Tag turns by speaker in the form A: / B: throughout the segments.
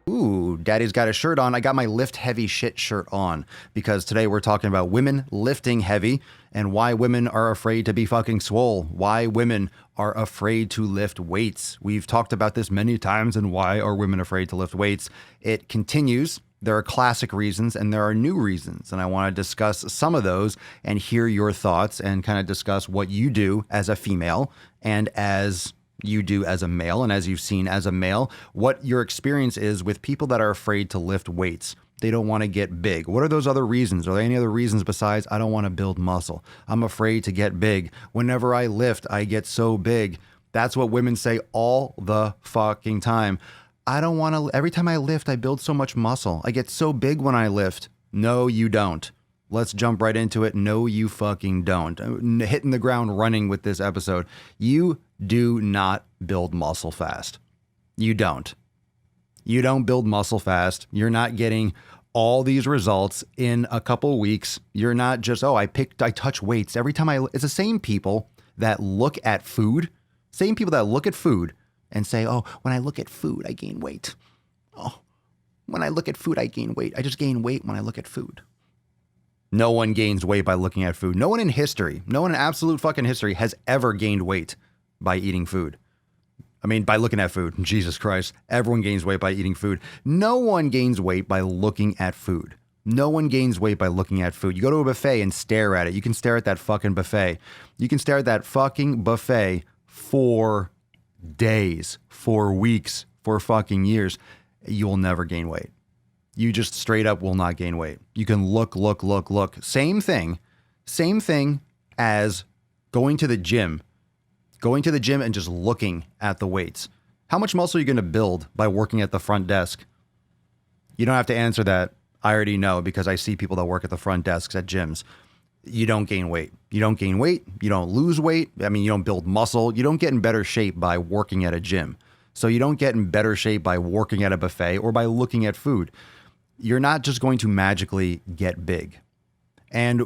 A: Ooh, daddy's got a shirt on. I got my lift heavy shit shirt on because today we're talking about women lifting heavy and why women are afraid to be fucking swole. Why women are afraid to lift weights. We've talked about this many times and why are women afraid to lift weights. It continues. There are classic reasons and there are new reasons. And I want to discuss some of those and hear your thoughts and kind of discuss what you do as a female and as you do as a male, and as you've seen as a male, what your experience is with people that are afraid to lift weights. They don't want to get big. What are those other reasons? Are there any other reasons besides I don't want to build muscle? I'm afraid to get big. Whenever I lift, I get so big. That's what women say all the fucking time. I don't want to, every time I lift, I build so much muscle. I get so big when I lift. No, you don't. Let's jump right into it. No, you fucking don't. Hitting the ground running with this episode. You do not build muscle fast. You don't. You don't build muscle fast. You're not getting all these results in a couple weeks. You're not just, I touch weights. Every time it's the same people that look at food, and say, when I look at food, I gain weight. Oh, when I look at food, I gain weight. I just gain weight when I look at food. No one gains weight by looking at food. No one in history, no one in absolute fucking history has ever gained weight by eating food. I mean, by looking at food. Jesus Christ. Everyone gains weight by eating food. No one gains weight by looking at food. No one gains weight by looking at food. You go to a buffet and stare at it. You can stare at that fucking buffet. You can stare at that fucking buffet for days, for weeks, for fucking years. You'll never gain weight. You just straight up will not gain weight. You can look. Same thing as going to the gym and just looking at the weights. How much muscle are you going to build by working at the front desk? You don't have to answer that. I already know because I see people that work at the front desks at gyms. You don't gain weight. You don't gain weight. You don't lose weight. I mean, you don't build muscle. You don't get in better shape by working at a gym. So you don't get in better shape by working at a buffet or by looking at food. You're not just going to magically get big. And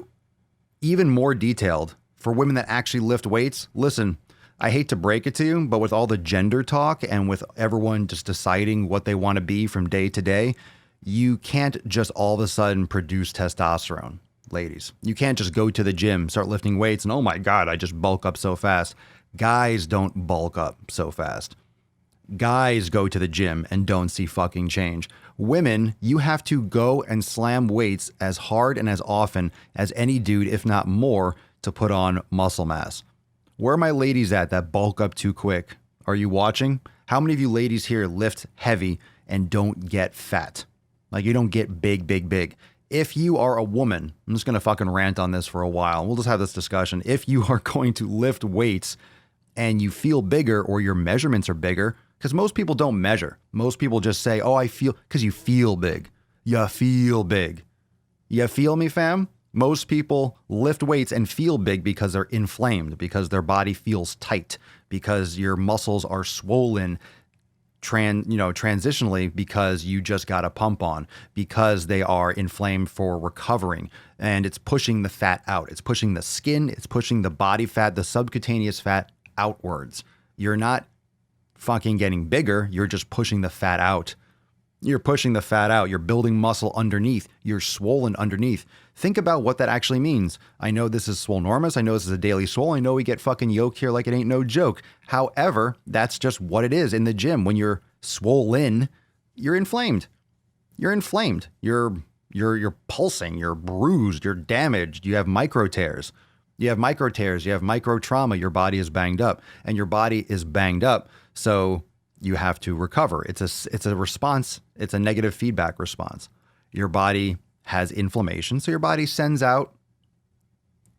A: even more detailed, for women that actually lift weights, listen, I hate to break it to you, but with all the gender talk and with everyone just deciding what they want to be from day to day, you can't just all of a sudden produce testosterone, ladies. You can't just go to the gym, start lifting weights, and oh my God, I just bulk up so fast. Guys don't bulk up so fast. Guys go to the gym and don't see fucking change. Women, you have to go and slam weights as hard and as often as any dude, if not more, to put on muscle mass. Where are my ladies at that bulk up too quick? Are you watching? How many of you ladies here lift heavy and don't get fat? Like you don't get big. If you are a woman, I'm just going to fucking rant on this for a while. We'll just have this discussion. If you are going to lift weights and you feel bigger or your measurements are bigger, because most people don't measure. Most people just say, I feel, because you feel big. You feel big. You feel me, fam? Most people lift weights and feel big because they're inflamed, because their body feels tight, because your muscles are swollen, transitionally, because you just got a pump on, because they are inflamed for recovering. And it's pushing the fat out. It's pushing the skin. It's pushing the body fat, the subcutaneous fat outwards. You're not fucking getting bigger. You're just pushing the fat out. You're pushing the fat out. You're building muscle underneath. You're swollen underneath. Think about what that actually means. I know this is Swolenormous. I know this is a daily swole. I know we get fucking yoked here like it ain't no joke. However, that's just what it is in the gym. When you're swollen, you're inflamed. You're inflamed. You're pulsing. You're bruised. You're damaged. You have micro tears. You have micro trauma. Your body is banged up, and your body is banged up. So you have to recover. It's a response. It's a negative feedback response. Your body has inflammation. So your body sends out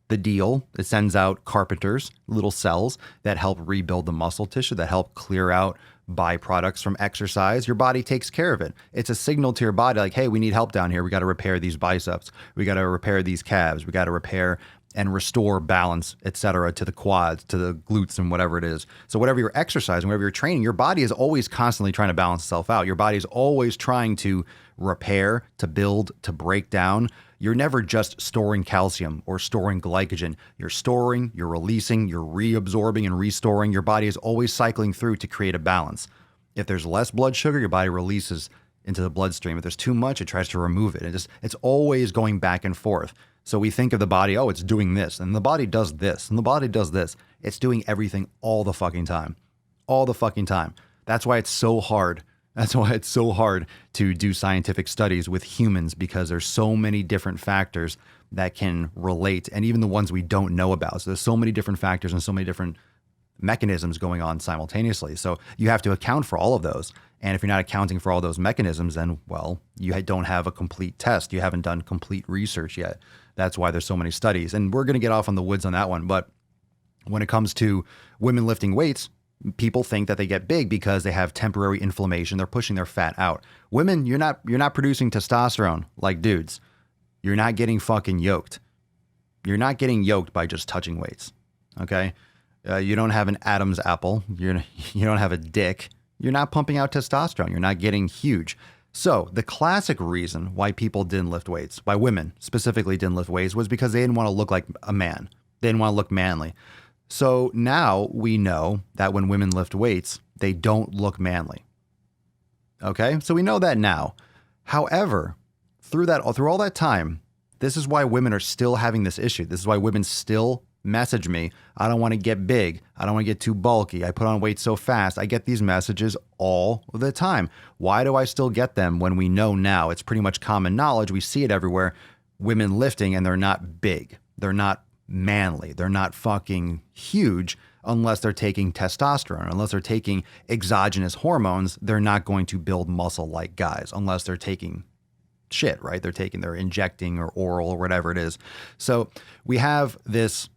A: the deal. It sends out carpenters, little cells that help rebuild the muscle tissue, that help clear out byproducts from exercise. Your body takes care of it. It's a signal to your body like, hey, we need help down here. We got to repair these biceps. We got to repair these calves. We got to repair and restore balance, etc., to the quads, to the glutes, and whatever it is. So whatever you're exercising, whatever you're training, your body is always constantly trying to balance itself out. Your body is always trying to repair, to build, to break down. You're never just storing calcium or storing glycogen. You're storing, you're releasing, you're reabsorbing and restoring. Your body is always cycling through to create a balance. If there's less blood sugar, your body releases into the bloodstream. If there's too much, it tries to remove it. It's always going back and forth. So we think of the body, oh, it's doing this, and the body does this, and the body does this. It's doing everything all the fucking time. All the fucking time. That's why it's so hard. That's why it's so hard to do scientific studies with humans, because there's so many different factors that can relate, and even the ones we don't know about. So there's so many different factors and so many different mechanisms going on simultaneously. So you have to account for all of those. And if you're not accounting for all those mechanisms, then, well, you don't have a complete test. You haven't done complete research yet. That's why there's so many studies. And we're going to get off on the woods on that one. But when it comes to women lifting weights, people think that they get big because they have temporary inflammation. They're pushing their fat out. Women, you're not producing testosterone like dudes. You're not getting fucking yoked. You're not getting yoked by just touching weights. Okay? You don't have an Adam's apple. You don't have a dick. You're not pumping out testosterone. You're not getting huge. So the classic reason why people didn't lift weights, why women specifically didn't lift weights, was because they didn't want to look like a man. They didn't want to look manly. So now we know that when women lift weights, they don't look manly. Okay? So we know that now. However, through all that time, this is why women are still having this issue. This is why women still message me. I don't want to get big. I don't want to get too bulky. I put on weight so fast. I get these messages all the time. Why do I still get them when we know now? It's pretty much common knowledge. We see it everywhere. Women lifting, and they're not big. They're not manly. They're not fucking huge unless they're taking testosterone. Unless they're taking exogenous hormones, they're not going to build muscle like guys unless they're taking shit, right? They're injecting or oral or whatever it is. So we have this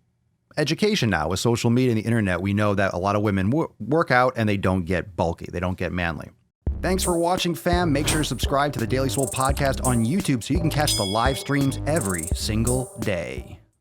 A: education now with social media and the internet. We know that a lot of women work out and they don't get bulky. They don't get manly. Thanks for watching, fam. Make sure to subscribe to the Daily Swole podcast on YouTube so you can catch the live streams every single day.